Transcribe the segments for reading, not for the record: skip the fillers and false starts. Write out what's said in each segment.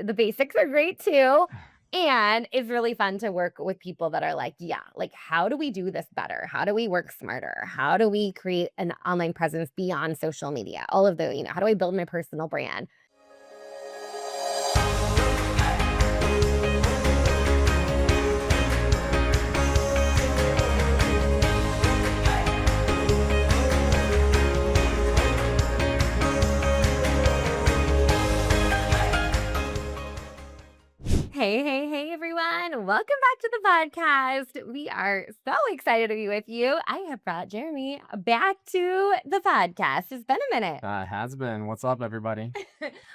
The basics are great too. And it's really fun to work with people that are like, yeah, like, how do we do this better? How do we work smarter? How do we create an online presence beyond social media? All of the, how do I build my personal brand? Hey, everyone. Welcome back to the podcast. We are so excited to be with you. I have brought Jeremy back to the podcast. It's been a minute. It has been. What's up, everybody?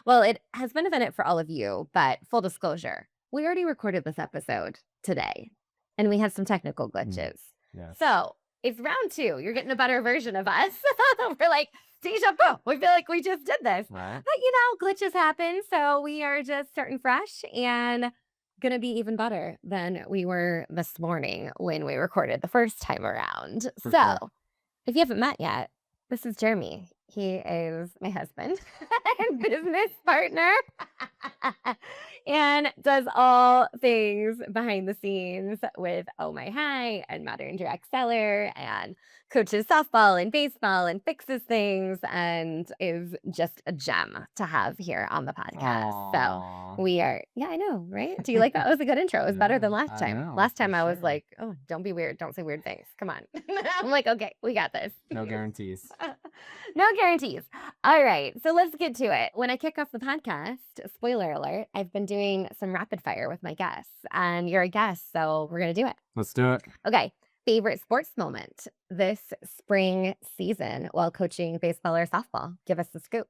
Well, it has been a minute for all of you, but full disclosure, we already recorded this episode today and we had some technical glitches. Yes. So it's round 2. You're getting a better version of us. We're like, deja vu. We feel like we just did this. Right. But, glitches happen. So we are just starting fresh and going to be even better than we were this morning when we recorded the first time around. For So sure. if you haven't met yet, this is Jeremy. He is my husband and business partner and does all things behind the scenes with Oh My High and Modern Direct Seller and coaches softball and baseball and fixes things and is just a gem to have here on the podcast. So we are, yeah, I know, right? Do you like that? That was a good intro. It was better than last time. know, Last time for I was sure. like, oh, don't be weird. Don't say weird things. Come on. I'm like, okay, we got this. No guarantees. No guarantees. All right. So let's get to it. When I kick off the podcast, spoiler alert, I've been doing some rapid fire with my guests, and you're a guest, so we're going to do it. Let's do it. Okay. Favorite sports moment this spring season while coaching baseball or softball? Give us the scoop.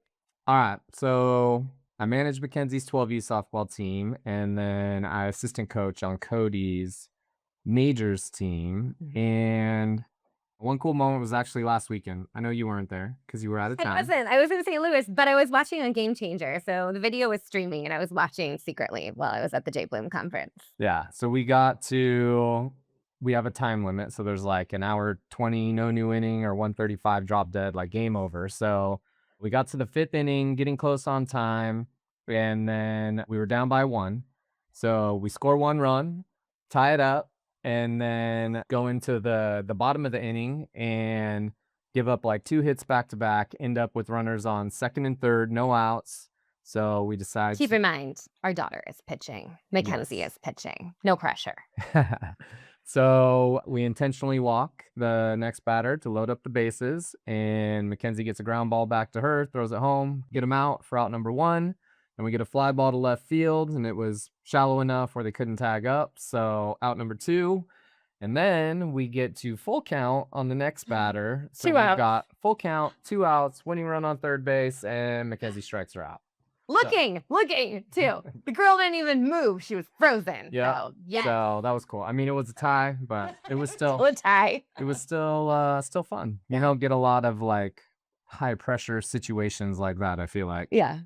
All right. So I manage Mackenzie's 12U softball team, and then I assistant coach on Cody's majors team. And one cool moment was actually last weekend. I know you weren't there because you were out of town. I was in St. Louis, but I was watching on Game Changer. So the video was streaming and I was watching secretly while I was at the JBloom conference. Yeah. So we have a time limit. So there's like an hour 20, no new inning, or 135 drop dead, like game over. So we got to the 5th inning, getting close on time. And then we were down by 1. So we score 1 run, tie it up, and then go into the bottom of the inning and give up like 2 hits back to back, end up with runners on 2nd and 3rd, no outs. So we decided. Keep in mind, our daughter is pitching. Mackenzie is pitching. No pressure. So we intentionally walk the next batter to load up the bases, and Mackenzie gets a ground ball back to her, throws it home, get him out for out number 1. And we get a fly ball to left field, and it was shallow enough where they couldn't tag up. So out number 2. And then we get to full count on the next batter. So 2 we've outs. got full count, 2 outs, winning run on third base, and Mackenzie strikes her out. Looking too. The girl didn't even move. She was frozen. Yeah. So, yes. So that was cool. I mean, it was a tie, but it was still a tie. It was still fun. You don't get a lot of like high pressure situations like that, I feel like. Yeah.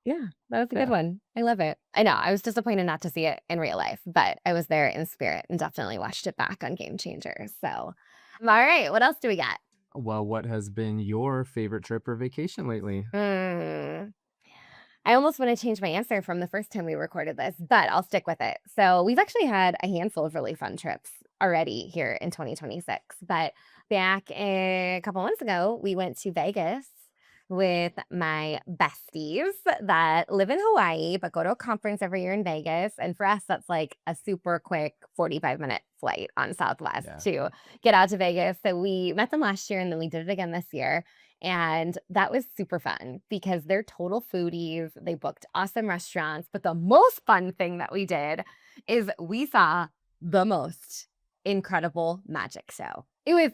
Yeah, that was a good one. I love it. I know. I was disappointed not to see it in real life, but I was there in spirit and definitely watched it back on Game Changer. So, all right. What else do we got? Well, what has been your favorite trip or vacation lately? I almost want to change my answer from the first time we recorded this, but I'll stick with it. So we've actually had a handful of really fun trips already here in 2026. But back a couple months ago, we went to Vegas with my besties that live in Hawaii, but go to a conference every year in Vegas. And for us, that's like a super quick 45-minute flight on Southwest to get out to Vegas. So we met them last year and then we did it again this year. And that was super fun because they're total foodies. They booked awesome restaurants. But the most fun thing that we did is we saw the most incredible magic show. It was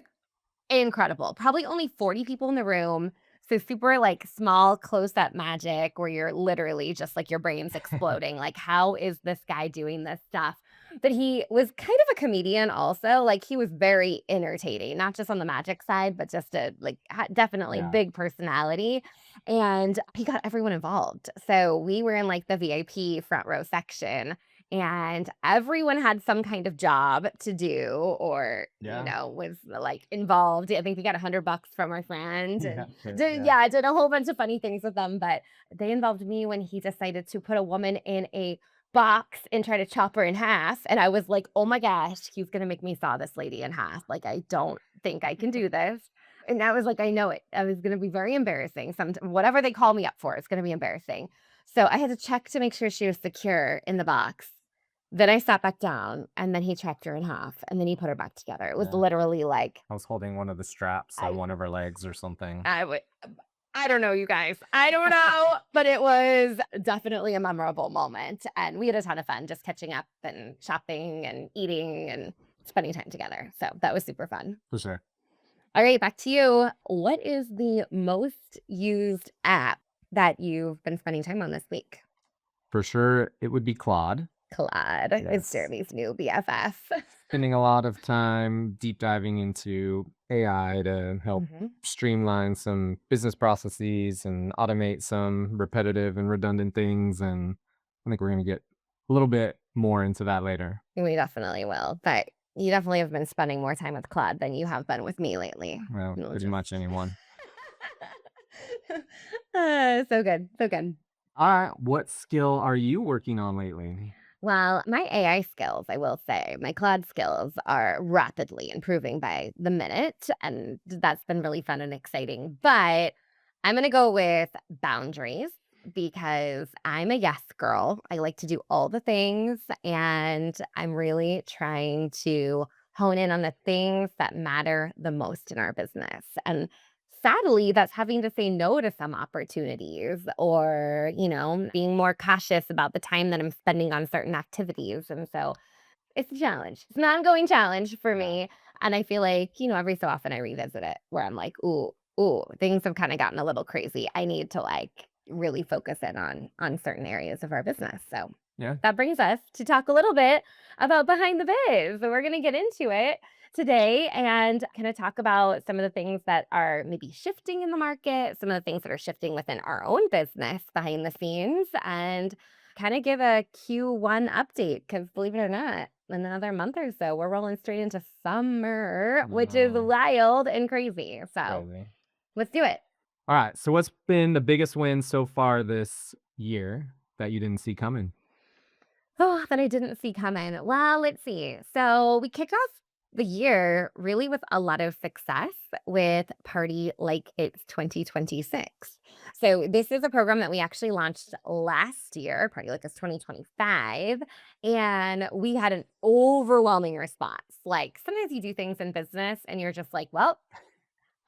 incredible. Probably only 40 people in the room. So super like small, close-up magic where you're literally just like your brain's exploding. Like, how is this guy doing this stuff? But he was kind of a comedian also. Like, he was very entertaining, not just on the magic side, but just a like definitely big personality. And he got everyone involved. So we were in like the VIP front row section. and everyone had some kind of job to do or, Yeah. was like involved. I think we got $100 from our friend Yeah. and Yeah. I did a whole bunch of funny things with them, but they involved me when he decided to put a woman in a box and try to chop her in half. And I was like, oh my gosh, he's going to make me saw this lady in half. Like, I don't think I can do this. And I was like, I know it. I was going to be very embarrassing. Whatever they call me up for, it's going to be embarrassing. So I had to check to make sure she was secure in the box. Then I sat back down and then he chopped her in half and then he put her back together. It was Yeah. literally like, I was holding one of the straps on I, one of her legs or something. I would, I don't know, you guys. I don't know, but it was definitely a memorable moment. And we had a ton of fun just catching up and shopping and eating and spending time together. So that was super fun. For sure. All right, back to you. What is the most used app that you've been spending time on this week? For sure, it would be Claude. Claude. It's Yes. Jeremy's new BFF. Spending a lot of time deep diving into AI to help Mhm. streamline some business processes and automate some repetitive and redundant things. And I think we're going to get a little bit more into that later. We definitely will. But you definitely have been spending more time with Claude than you have been with me lately. Well, We'll pretty just much anyone. So good. So good. All right. What skill are you working on lately? Well, my AI skills, I will say, my Claude skills are rapidly improving by the minute, and that's been really fun and exciting. But I'm going to go with boundaries because I'm a yes girl. I like to do all the things, and I'm really trying to hone in on the things that matter the most in our business. And sadly, that's having to say no to some opportunities or, being more cautious about the time that I'm spending on certain activities. And so it's a challenge. It's an ongoing challenge for Yeah. me. And I feel like, every so often I revisit it where I'm like, ooh, things have kind of gotten a little crazy. I need to really focus in on certain areas of our business. So Yeah. that brings us to talk a little bit about Behind the Biz. So we're going to get into it today and kind of talk about some of the things that are maybe shifting in the market, some of the things that are shifting within our own business behind the scenes, and kind of give a Q1 update because believe it or not, in another month or so, we're rolling straight into summer, which is No, wild and crazy. So crazy. let's do it. All right. So, what's been the biggest win so far this year that you didn't see coming? Oh, that I didn't see coming. Well, let's see. So we kicked off the year really with a lot of success with Party Like It's 2026. So this is a program that we actually launched last year, Party Like It's 2025, and we had an overwhelming response. Like sometimes you do things in business and you're just like, well,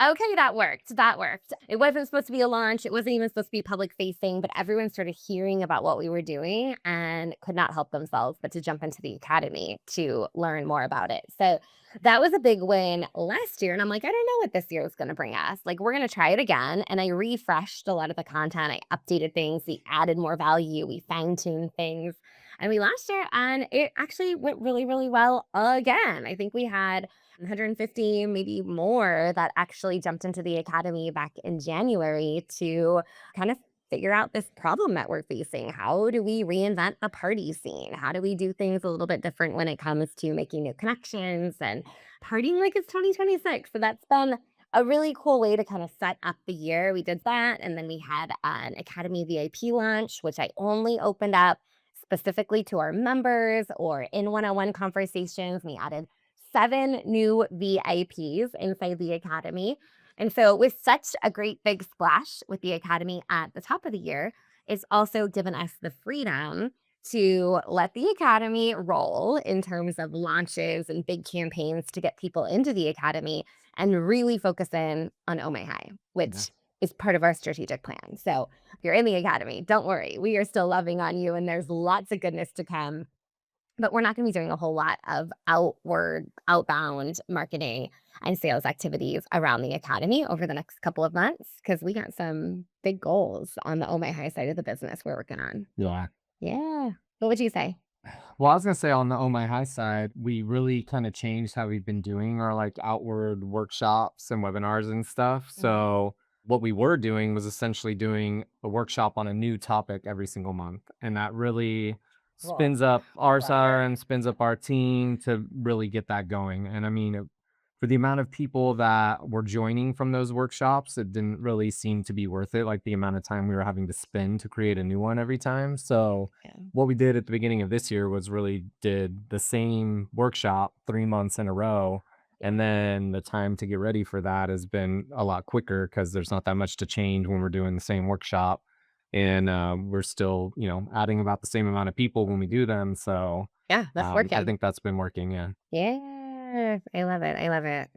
okay, that worked. That worked. It wasn't supposed to be a launch. It wasn't even supposed to be public facing, but everyone started hearing about what we were doing and could not help themselves but to jump into the academy to learn more about it. So that was a big win last year. And I'm like, I don't know what this year is going to bring us. Like, we're going to try it again. And I refreshed a lot of the content. I updated things. We added more value. We fine tuned things. And we launched it and it actually went really, really well again. I think we had 150, maybe more, that actually jumped into the academy back in January to kind of figure out this problem that we're facing. How do we reinvent the party scene? How do we do things a little bit different when it comes to making new connections and partying like it's 2026? So that's been a really cool way to kind of set up the year. We did that. And then we had an Academy VIP launch, which I only opened up specifically to our members or in one-on-one conversations. We added 7 new VIPs inside the academy. And so, with such a great big splash with the academy at the top of the year, it's also given us the freedom to let the academy roll in terms of launches and big campaigns to get people into the academy and really focus in on Oh My High, Yeah. which is part of our strategic plan. So, if you're in the academy, don't worry. We are still loving on you, and there's lots of goodness to come, but we're not going to be doing a whole lot of outbound marketing and sales activities around the academy over the next couple of months because we got some big goals on the Oh My High side of the business we're working on. Yeah. Yeah. What would you say? Well, I was gonna say on the Oh My High side, we really kind of changed how we've been doing our like outward workshops and webinars and stuff. Mhm. So what we were doing was essentially doing a workshop on a new topic every single month. And that really Cool. spins up our Clever. side and spins up our team to really get that going. And I mean, for the amount of people that were joining from those workshops, it didn't really seem to be worth it, like the amount of time we were having to spend to create a new one every time. So Yeah. what we did at the beginning of this year was really did the same workshop 3 months in a row. Yeah. And then the time to get ready for that has been a lot quicker because there's not that much to change when we're doing the same workshop. And we're still, adding about the same amount of people when we do them. So Yeah, that's I working. think that's been working. Yeah. Yeah. I love it. I love it.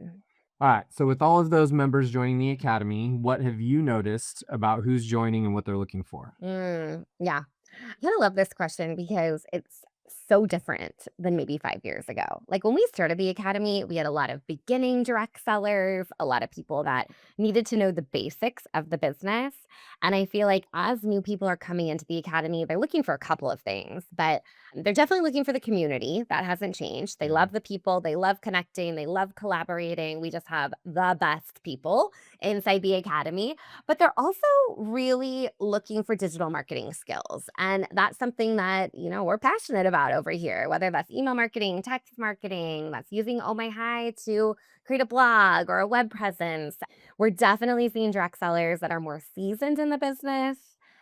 All right. So, with all of those members joining the academy, what have you noticed about who's joining and what they're looking for? Yeah. I kind of love this question because it's so different than maybe 5 years ago. Like when we started the academy, we had a lot of beginning direct sellers, a lot of people that needed to know the basics of the business. And I feel like as new people are coming into the academy, they're looking for a couple of things, but they're definitely looking for the community. That hasn't changed. They Yeah. love the people, they love connecting, they love collaborating. We just have the best people inside the academy, but they're also really looking for digital marketing skills. And that's something that, we're passionate about over here, whether that's email marketing, text marketing, that's using Oh My High to create a blog or a web presence. We're definitely seeing direct sellers that are more seasoned in the business,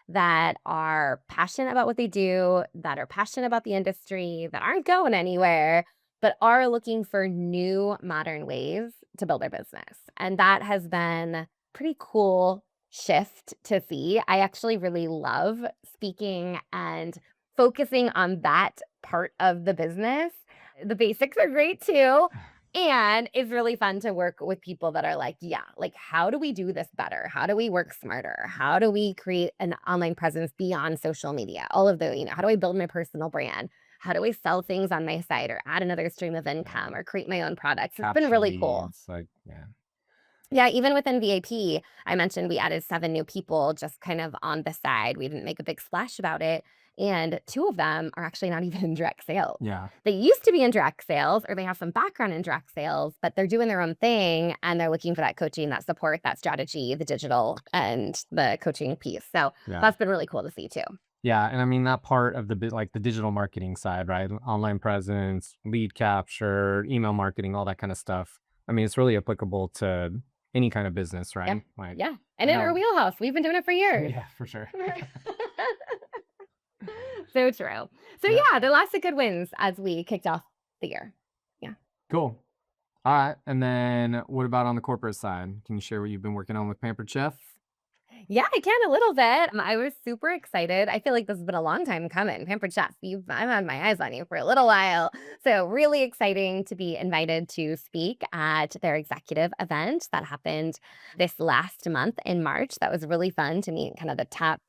that are passionate about what they do, that are passionate about the industry, that aren't going anywhere, but are looking for new modern ways to build their business. And that has been pretty cool shift to see. I actually really love speaking and focusing on that part of the business. The basics are great too. And it's really fun to work with people that are like, yeah, like, how do we do this better? How do we work smarter? How do we create an online presence beyond social media? All of the, how do I build my personal brand? How do I sell things on my site or add another stream of Yeah. income or create my own products? It's been Capture really cool. leads. Like, yeah. Yeah, even within VAP, I mentioned we added 7 new people just kind of on the side. We didn't make a big splash about it, and 2 of them are actually not even in direct sales. Yeah. They used to be in direct sales or they have some background in direct sales, but they're doing their own thing and they're looking for that coaching, that support, that strategy, the digital and the coaching piece. So Yeah. that's been really cool to see too. Yeah. And I mean, that part of the bit, like the digital marketing side, right? Online presence, lead capture, email marketing, all that kind of stuff. I mean, it's really applicable to any kind of business, Yeah. right? Like, Yeah. I And in our know. wheelhouse, we've been doing it for years. Yeah, for sure. So true. So Yeah. yeah, there are lots of good wins as we kicked off the year. Yeah. Cool. All right. And then what about on the corporate side? Can you share what you've been working on with Pampered Chef? Yeah, I can a little bit. I was super excited. I feel like this has been a long time coming. Pampered Chef, I've had my eyes on you for a little while. So really exciting to be invited to speak at their executive event that happened this last month in March. That was really fun to meet kind of the top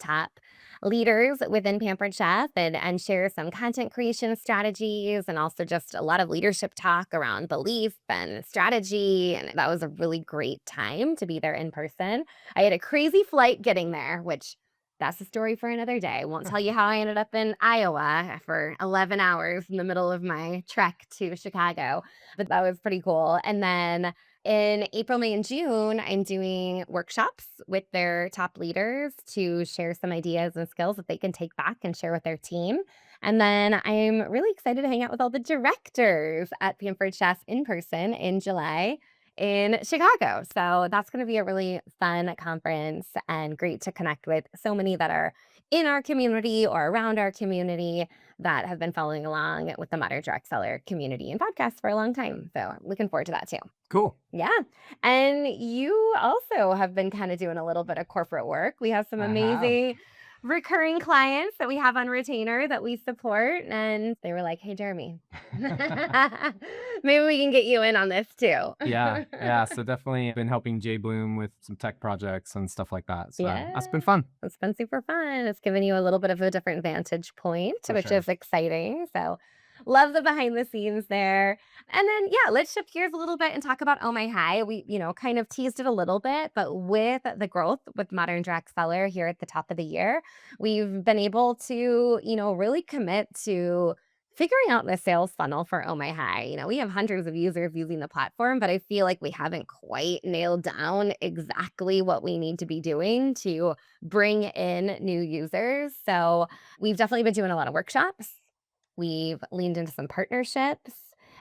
leaders within Pampered Chef and share some content creation strategies and also just a lot of leadership talk around belief and strategy. And that was a really great time to be there in person. I had a crazy flight getting there, which that's a story for another day. I won't tell you how I ended up in Iowa for 11 hours in the middle of my trek to Chicago, but that was pretty cool. And then in April, May, and June, I'm doing workshops with their top leaders to share some ideas and skills that they can take back and share with their team. And then I'm really excited to hang out with all the directors at Pampered Chef in person in July in Chicago. So that's going to be a really fun conference and great to connect with so many that are in our community or around our community that have been following along with the Modern Direct Seller community and podcast for a long time. So I'm looking forward to that too. Cool. Yeah. And you also have been kind of doing a little bit of corporate work. We have some I have. amazing recurring clients that we have on retainer that we support. And they were like, hey, Jeremy, maybe we can get you in on this too. Yeah, yeah. So definitely been helping JBloom with some tech projects and stuff like that. So Yeah. that's been fun It's been super fun. It's given you a little bit of a different vantage point, for which sure. is exciting. So, love the behind the scenes there. And then, yeah, let's shift gears a little bit and talk about Oh My High. We, kind of teased it a little bit, but with the growth with Modern Direct Seller here at the top of the year, we've been able to, really commit to figuring out the sales funnel for Oh My High. We have hundreds of users using the platform, but I feel like we haven't quite nailed down exactly what we need to be doing to bring in new users. So we've definitely been doing a lot of workshops. We've leaned into some partnerships.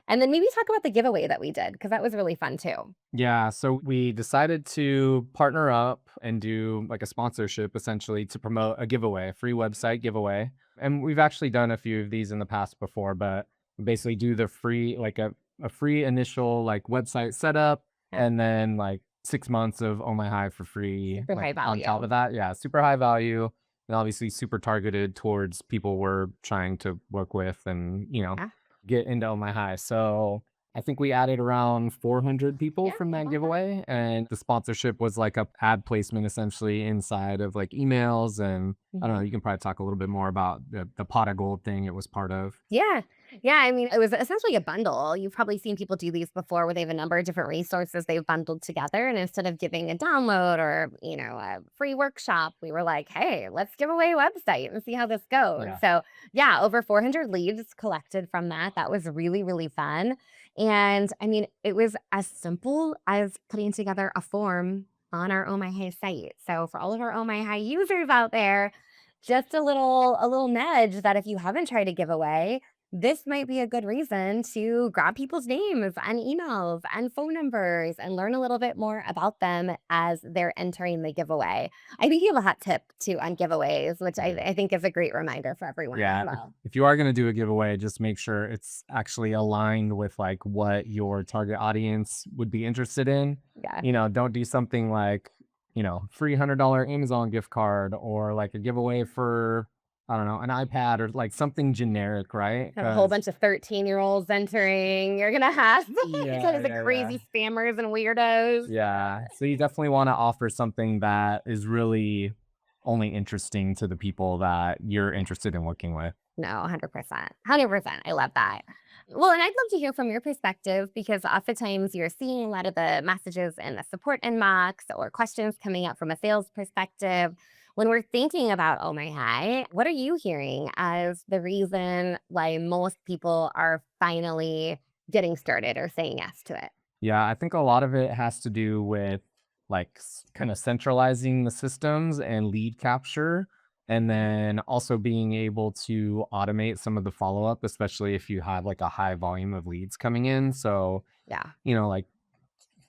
And then maybe talk about the giveaway that we did, because that was really fun too. Yeah, so we decided to partner up and do like a sponsorship essentially to promote a giveaway, a free website giveaway. And we've actually done a few of these in the past before, but we basically do the free, like a free initial like website setup Yeah. and then like 6 months of Oh My High for free, Super like high on top value. of that. Yeah, super high value and obviously super targeted towards people we're trying to work with and, Yeah. get into Oh My High. So I think we added around 400 people Yeah. from that About that. giveaway, and the sponsorship was like a ad placement essentially inside of like emails. And I don't know, Mhm. you can probably talk a little bit more about the pot of gold thing it was part of. Yeah. Yeah, I mean, it was essentially a bundle. You've probably seen people do these before where they have a number of different resources they've bundled together. And instead of giving a download or, a free workshop, we were like, hey, let's give away a website and see how this goes. Yeah. So, yeah, over 400 leads collected from that. That was really, really fun. And I mean, it was as simple as putting together a form on our Oh My High site. So, for all of our Oh My High users out there, just a little nudge that if you haven't tried a giveaway, this might be a good reason to grab people's names and emails and phone numbers and learn a little bit more about them as they're entering the giveaway. I think you have a hot tip too on giveaways, which I think is a great reminder for everyone as Yeah. well. If you are going to do a giveaway, just make sure it's actually aligned with like what your target audience would be interested in. Yeah. Don't do something like, free $100 Amazon gift card or like a giveaway for, I don't know, an iPad or like something generic, right? Have a whole Because, bunch of 13-year-olds entering. You're gonna have yeah, tons of yeah, yeah. crazy spammers and weirdos. Yeah. So you definitely want to offer something that is really only interesting to the people that you're interested in working with. No, 100%. 100%. I love that. Well, and I'd love to hear from your perspective because oftentimes you're seeing a lot of the messages in the support inbox or questions coming up from a sales perspective. When we're thinking about Oh My High, what are you hearing as the reason why most people are finally getting started or saying yes to it? Yeah, I think a lot of it has to do with like kind of centralizing the systems and lead capture, and then also being able to automate some of the follow up, especially if you have like a high volume of leads coming in. So, Yeah. like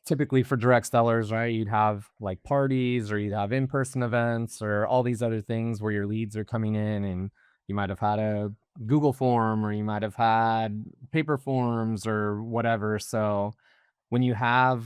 typically for direct sellers, right? You'd have like parties or you'd have in person events or all these other things where your leads are coming in and you might have had a Google form or you might have had paper forms or whatever. So, when you have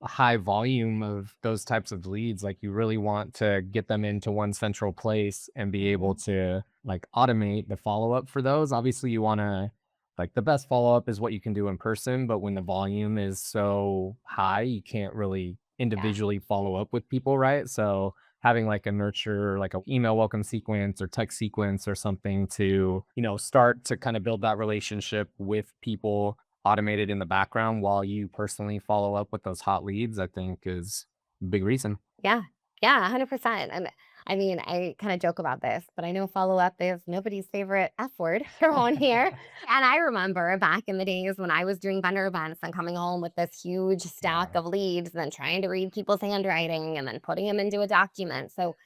a high volume of those types of leads, like you really want to get them into one central place and be able Mhm. to like automate the follow up for those. Obviously, you want to like the best follow up is what you can do in person, but when the volume is so high, you can't really Yeah. individually follow up with people, right? So having like a nurture, like a email welcome sequence or text sequence or something to, start to kind of build that relationship with people automated in the background while you personally follow up with those hot leads, I think is a big reason. Yeah. Yeah, 100%. And I mean, I kind of joke about this, but I know follow up is nobody's favorite F word around here. And I remember back in the days when I was doing vendor events and coming home with this huge stack Yeah. of leads, and then trying to read people's handwriting and then putting them into a document. So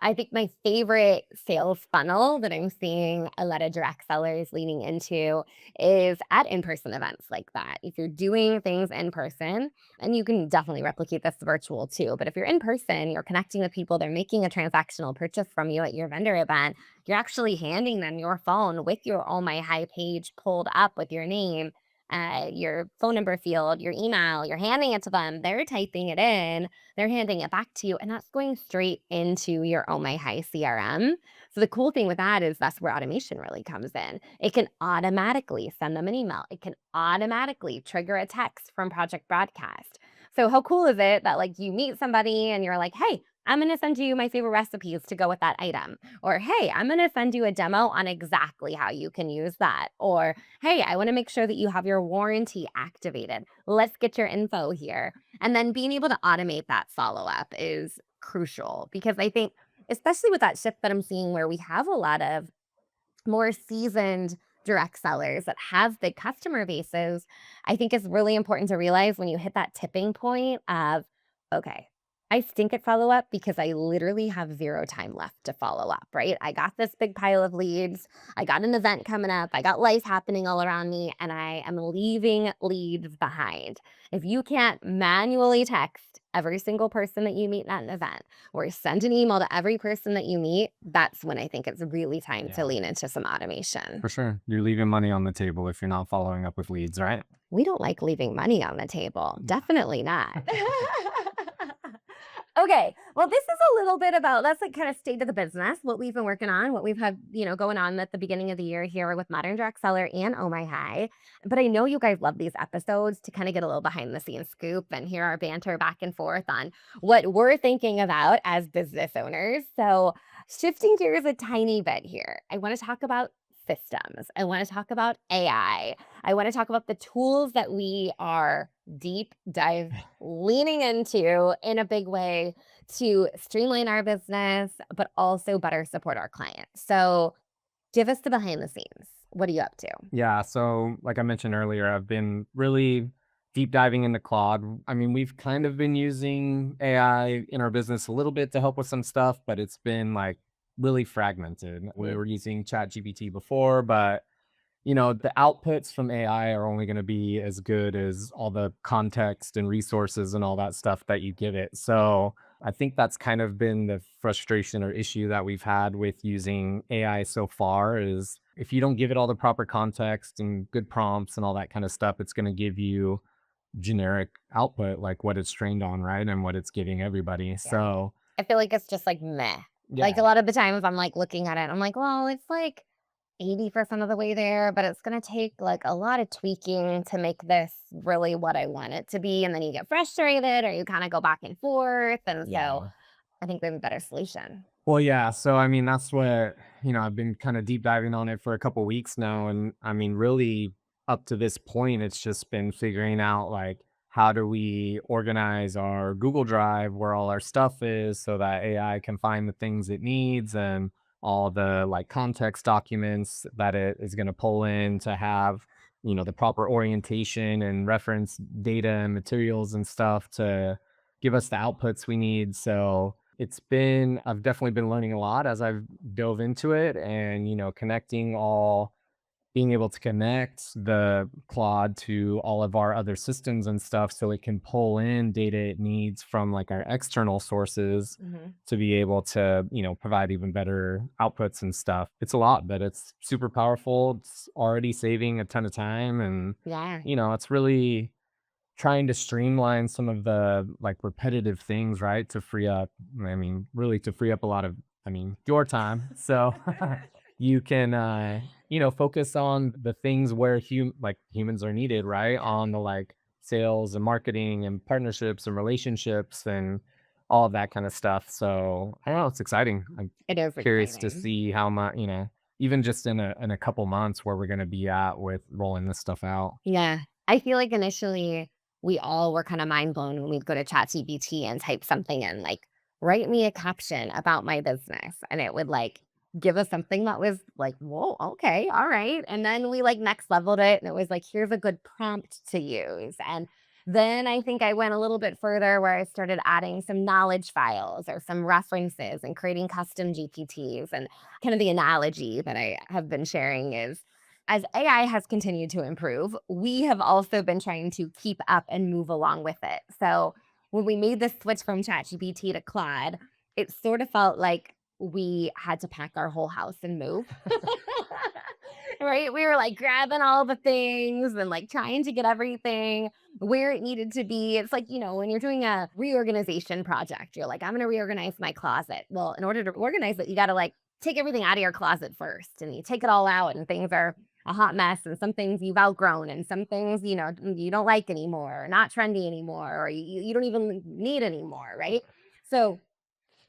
I think my favorite sales funnel that I'm seeing a lot of direct sellers leaning into is at in person events like that. If you're doing things in person, and you can definitely replicate this virtual too, but if you're in person, you're connecting with people, they're making a transactional purchase from you at your vendor event, you're actually handing them your phone with your Oh My High page pulled up with your name. Your phone number field, your email, you're handing it to them. They're typing it in, they're handing it back to you, and that's going straight into your Oh My High CRM. So the cool thing with that is that's where automation really comes in. It can automatically send them an email. It can automatically trigger a text from Project Broadcast. So how cool is it that like you meet somebody and you're like, "Hey, I'm going to send you my favorite recipes to go with that item." Or, "Hey, I'm going to send you a demo on exactly how you can use that." Or, "Hey, I want to make sure that you have your warranty activated. Let's get your info here." And then being able to automate that follow up is crucial because I think, especially with that shift that I'm seeing where we have a lot of more seasoned direct sellers that have big customer bases, I think it's really important to realize when you hit that tipping point of, okay, I stink at follow up because I literally have 0 time left to follow up, right? I got this big pile of leads. I got an event coming up. I got life happening all around me, and I am leaving leads behind. If you can't manually text every single person that you meet at an event or send an email to every person that you meet, that's when I think it's really time to Yeah, lean into some automation. for sure. You're leaving money on the table if you're not following up with leads, right? We don't like leaving money on the table. Definitely not. Okay. Well, this is a little bit about that's like kind of state of the business, what we've been working on, what we've had, going on at the beginning of the year here with Modern Direct Seller and Oh My High. But I know you guys love these episodes to kind of get a little behind the scenes scoop and hear our banter back and forth on what we're thinking about as business owners. So, shifting gears a tiny bit here, I want to talk about systems. I want to talk about AI. I want to talk about the tools that we are deep dive leaning into in a big way to streamline our business, but also better support our clients. So, give us the behind the scenes. What are you up to? Yeah, so like I mentioned earlier, I've been really deep diving into Claude. I mean, we've kind of been using AI in our business a little bit to help with some stuff, but it's been like really fragmented. We Mhm. were using ChatGPT before, but the outputs from AI are only going to be as good as all the context and resources and all that stuff that you give it. So I think that's kind of been the frustration or issue that we've had with using AI so far is if you don't give it all the proper context and good prompts and all that kind of stuff, it's going to give you generic output like what it's trained on, right? And what it's giving everybody. Yeah. So I feel like it's just like meh. Like a yeah. lot of the times I'm like looking at it, I'm like, well, it's like 80% of the way there, but it's going to take like a lot of tweaking to make this really what I want it to be. And then you get frustrated or you kind of go back and forth. And so Yeah. I think we have a better solution. Well, yeah. So, I mean, that's what, I've been kind of deep diving on it for a couple weeks now. And I mean, really up to this point, it's just been figuring out like, how do we organize our Google Drive where all our stuff is so that AI can find the things it needs and all the like context documents that it is going to pull in to have, the proper orientation and reference data and materials and stuff to give us the outputs we need. So, I've definitely been learning a lot as I've dove into it and, being able to connect the Claude to all of our other systems and stuff so it can pull in data it needs from like our external sources Hmm. to be able to, provide even better outputs and stuff. It's a lot, but it's super powerful. It's already saving a ton of time and, Yeah. it's really trying to streamline some of the, like, repetitive things, right, to free up really to free up a lot of your time, so you can, focus on the things where humans are needed, right, on the, like, sales and marketing and partnerships and relationships and all of that kinda stuff, so, I don't know, it's exciting. I'm It is curious to exciting. see how much even just in a couple months where we're gonna be at with rolling this stuff out. Yeah. I feel like initially we all were kind of mind blown when we'd go to ChatGPT and type something in, like, write me a caption about my business. And it would like give us something that was like, whoa, okay, all right. And then we like next leveled it and it was like, here's a good prompt to use. And then I think I went a little bit further where I started adding some knowledge files or some references and creating custom GPTs. And kind of the analogy that I have been sharing is as AI has continued to improve, we have also been trying to keep up and move along with it. So when we made the switch from ChatGPT to Claude, it sort of felt like we had to pack our whole house and move. Right? We were like grabbing all the things and like trying to get everything where it needed to be. It's like, when you're doing a reorganization project, you're like, I'm going to reorganize my closet. Well, in order to organize it, you got to like take everything out of your closet first and you take it all out and things are a hot mess and some things you've outgrown and some things, you don't like anymore, or not trendy anymore, or you don't even need anymore. Right. So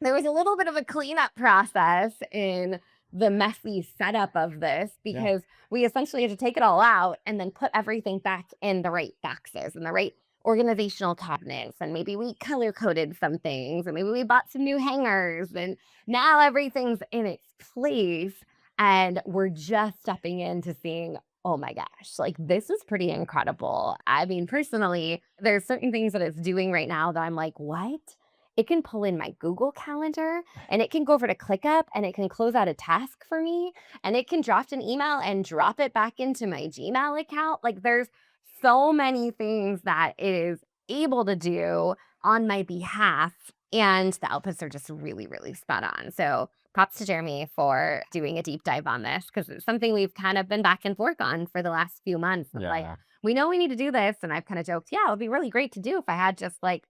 there was a little bit of a cleanup process in the messy setup of this Yeah. because we essentially had to take it all out and then put everything back in the right boxes and the right organizational cabinets. And maybe we color coded some things, and maybe we bought some new hangers, and now everything's in its place. And we're just stepping into seeing, oh my gosh, like this is pretty incredible. I mean, personally, there's certain things that it's doing right now that I'm like, what? it can pull in my Google Calendar, and it can go over to ClickUp, and it can close out a task for me, and it can draft an email and drop it back into my Gmail account. Like, there's so many things that it is able to do on my behalf, and the outputs are just really, really spot on. So props to Jeremy for doing a deep dive on this, because it's something we've kind of been back and forth on for the last few months. Of like, Yeah. we know we need to do this. And I've kind of joked, yeah, it would be really great to do if I had just like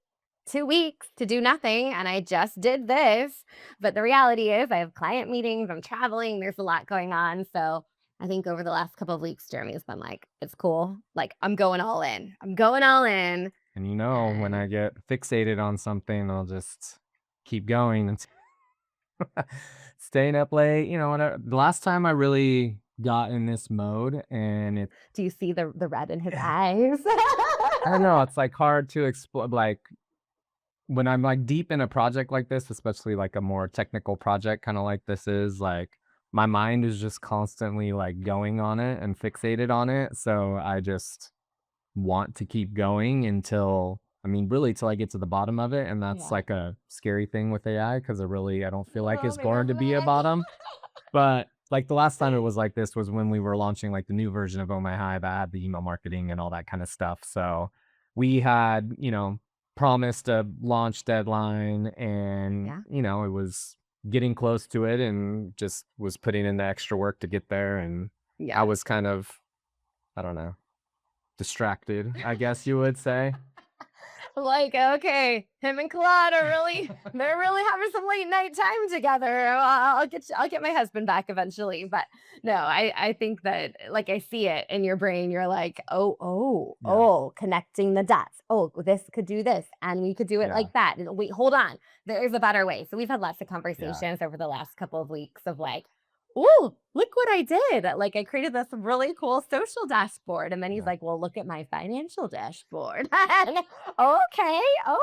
2 weeks to do nothing and I just did this. But the reality is, I have client meetings, I'm traveling, there's a lot going on. So I think over the last couple of weeks, Jeremy's been like, it's cool. Like, I'm going all in. I'm going all in. And when And I get fixated on something, I'll just keep going and staying up late. The last time I really got in this mode, and do you see the red in his yeah, eyes? I don't know, it's like hard to explain. Like when I'm like deep in a project like this, especially like a more technical project, kind of like this is like my mind is just constantly like going on it and fixated on it. So I just want to keep going until really till I get to the bottom of it, and that's Yeah. like a scary thing with AI because I don't feel like Oh, it's maybe going that's to be a why. bottom. But like the last time it was like this was when we were launching like the new version of Oh My Hive that had the email marketing and all that kind of stuff. So we had, promised a launch deadline, and Yeah. it was getting close to it, and just was putting in the extra work to get there. And I Yeah. was kind of, I don't know, distracted, I guess you would say. Like, okay, him and Claude are they're really having some late night time together. Well, I'll get my husband back eventually. But no, I think that, like, I see it in your brain. You're like, Yeah. connecting the dots. Oh, this could do this, and we could do it Yeah. like that. And wait, hold on, there's a better way. So we've had lots of Yeah. conversations over the last couple of weeks of like, oh, look what I did. Like, I created this really cool social dashboard. And then he's Yeah. like, well, look at my financial dashboard. And okay,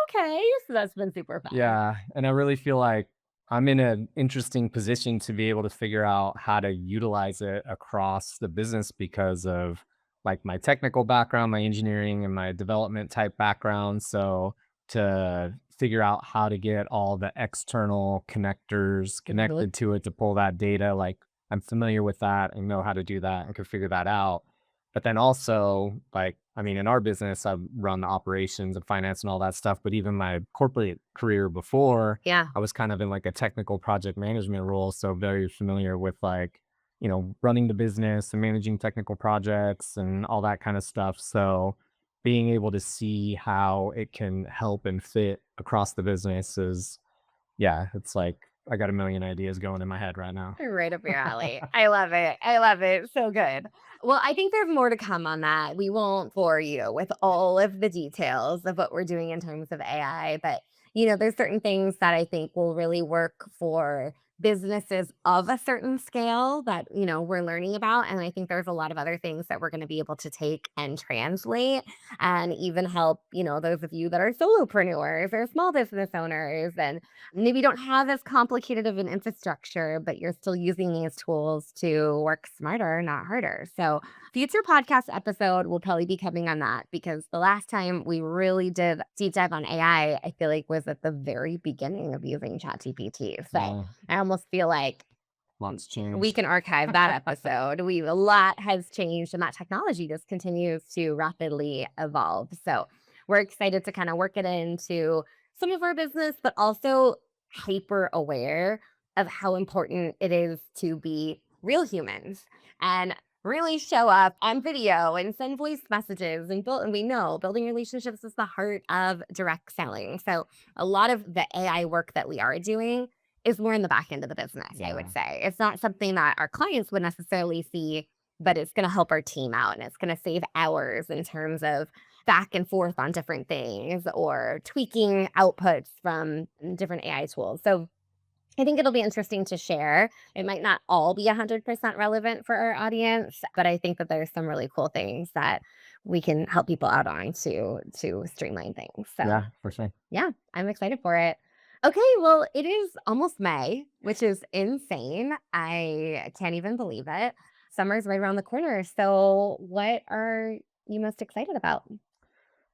okay. So that's been super fun. Yeah, and I really feel like I'm in an interesting position to be able to figure out how to utilize it across the business because of like my technical background, my engineering and my development type background. So to figure out how to get all the external connectors Mhm. connected to it to pull that data, like I'm familiar with that and know how to do that and can figure that out. But then also, like, in our business, I've run the operations and finance and all that stuff. But even my corporate career before, Yeah. I was kind of in like a technical project management role. So very familiar with like, running the business and managing technical projects and all that kind of stuff. So being able to see how it can help and fit across the business is, yeah, it's like I got a million ideas going in my head right now. Right up your alley. I love it. I love it. So good. Well, I think there's more to come on that. We won't bore you with all of the details of what we're doing in terms of AI, but there's certain things that I think will really work for businesses of a certain scale that, we're learning about. And I think there's a lot of other things that we're going to be able to take and translate and even help, those of you that are solopreneurs or small business owners and maybe don't have as complicated of an infrastructure, but you're still using these tools to work smarter, not harder. So, future podcast episode will probably be coming on that, because the last time we really did deep dive on AI, I feel like was at the very beginning of using ChatGPT. So, Yeah, I almost feel like lots we changed. can archive that episode. A lot has changed, and that technology just continues to rapidly evolve. So we're excited to kind of work it into some of our business, but also hyper aware of how important it is to be real humans and really show up on video and send voice messages and build. And we know building relationships is the heart of direct selling. So a lot of the AI work that we are doing is more in the back end of the business, I would Yeah. say. It's not something that our clients would necessarily see, but it's going to help our team out, and it's going to save hours in terms of back and forth on different things or tweaking outputs from different AI tools. So I think it'll be interesting to share. It might not all be 100% relevant for our audience, but I think that there's some really cool things that we can help people out on to streamline things. So Yeah, for sure. yeah, I'm excited for it. Okay, well, it is almost May, which is insane. I can't even believe it. Summer's right around the corner. So, what are you most excited about?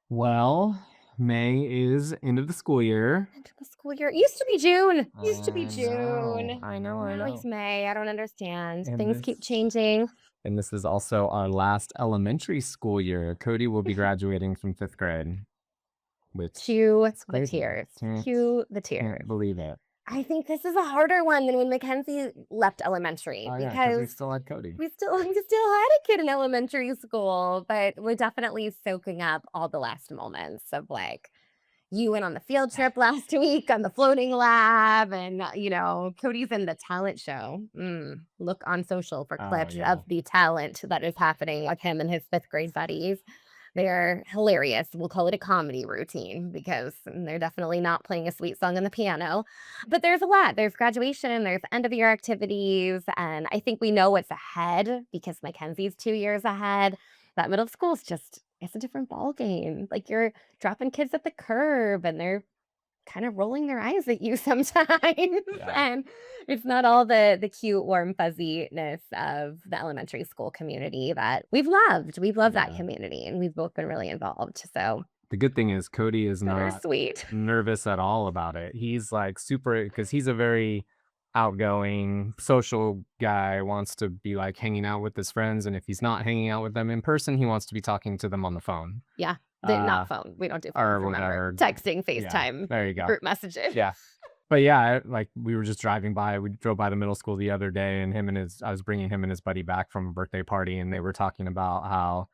Well, May is end of the school year. Into the school year. It used to be June. Used to be I June. I Now it's know. May. I don't understand. And Things keep this changing. and this is also our last elementary school year. Cody will be graduating from 5th grade, which Cue is the crazy. tears. Can't, Cue the tears. can't believe it. I think this is a harder one than when Mackenzie left elementary Oh yeah, because we because still had Cody. we still had a kid in elementary school, but we're definitely soaking up all the last moments of like you went on the field trip last week on the floating lab, and Cody's in the talent show. Look on social for Oh clips yeah. of the talent that is happening with him and his 5th grade buddies. They're hilarious. We'll call it a comedy routine because they're definitely not playing a sweet song on the piano. But there's a lot. There's graduation, there's end of year activities, and I think we know what's ahead because Mackenzie's 2 years ahead. That middle school's just it's a different ball game. Like you're dropping kids at the curb and they're kind of rolling their eyes at you sometimes. And it's not all the cute, warm fuzziness of the elementary school community that we've loved. We've loved that community and we've both been really involved. So The good thing is Cody is not sweet. nervous at all about it. He's like super because he's a very outgoing social guy, wants to be like hanging out with his friends, and if he's not hanging out with them in person, he wants to be talking to them on the phone. Yeah. Uh, Not phone. We don't do phones, or remember. whatever. Texting, Yeah, FaceTime, there you go. group messages. Yeah. But yeah, like we were just driving by. We drove by the middle school the other day, and I was bringing him and his buddy back from a birthday party, and they were talking about how,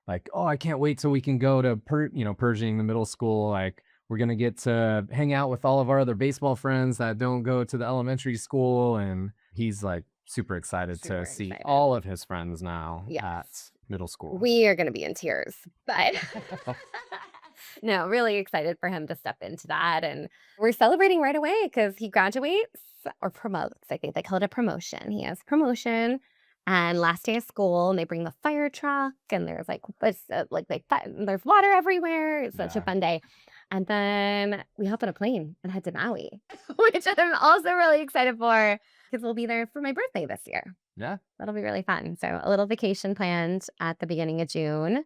like, oh, I can't wait till we can go to Pershing, the middle school. Like, we're gonna get to hang out with all of our other baseball friends that don't go to the elementary school, and he's like super excited to see all of his friends now at middle school. We are going to be in tears, but no, really excited for him to step into that. And we're celebrating right away because he graduates or promotes. I think they call it a promotion. He has promotion and last day of school and they bring the fire truck and there's there's water everywhere. It's such a fun day. And then we hop on a plane and head to Maui, which I'm also really excited for because we'll be there for my birthday this year. Yeah. That'll be really fun. So a little vacation planned at the beginning of June.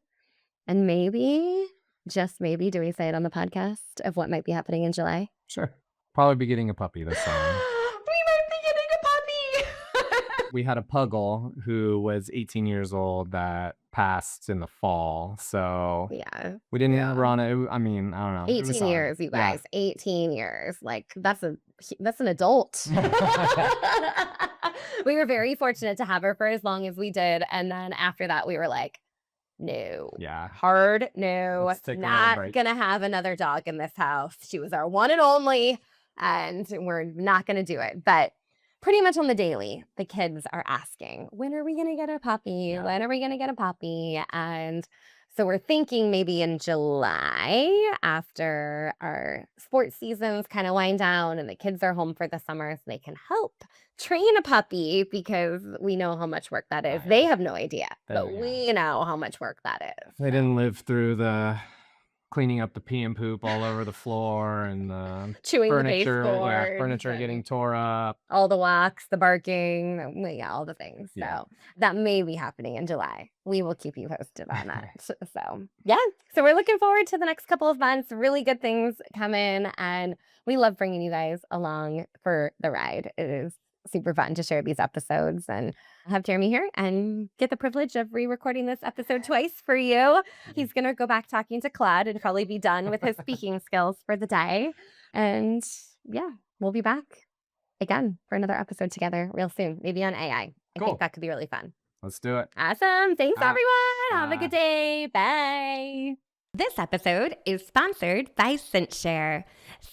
And maybe, just maybe, do we say it on the podcast of what might be happening in July? Sure. Probably be getting a puppy this summer. We might be getting a puppy. We had a puggle who was 18 years old that passed in the fall. So yeah. we didn't have her on it. I mean, I don't know. 18 years, you guys. 18 years. Like that's an adult. We were very fortunate to have her for as long as we did. And then after that, we were like, no. Yeah. Hard no. Let's take a little Not break. gonna have another dog in this house. She was our one and only, and we're not gonna do it. But pretty much on the daily, the kids are asking, when are we gonna get a puppy? Yeah. When are we gonna get a puppy? And so we're thinking maybe in July after our sports seasons kind of wind down and the kids are home for the summer so they can help train a puppy because we know how much work that is. They have no idea, but we know how much work that is. They didn't live through the cleaning up the pee and poop all over the floor and the Chewing furniture, the baseboards furniture getting tore up. All the walks, the barking, all the things. Yeah. So that may be happening in July. We will keep you posted on that. So we're looking forward to the next couple of months. Really good things coming, and we love bringing you guys along for the ride. It is super fun to share these episodes and have Jeremy here and get the privilege of re-recording this episode twice for you. He's going to go back talking to Claude and probably be done with his speaking skills for the day. And we'll be back again for another episode together real soon, maybe on AI. I think that could be really fun. Let's do it. Awesome. Thanks, everyone. Have a good day. Bye. This episode is sponsored by ScentShare.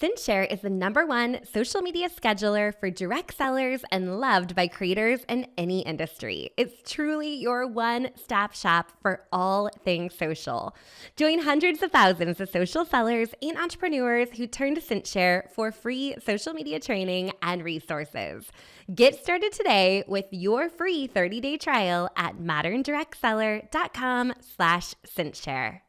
ScentShare is the #1 social media scheduler for direct sellers and loved by creators in any industry. It's truly your one-stop shop for all things social. Join hundreds of thousands of social sellers and entrepreneurs who turn to ScentShare for free social media training and resources. Get started today with your free 30-day trial at moderndirectseller.com/ScentShare.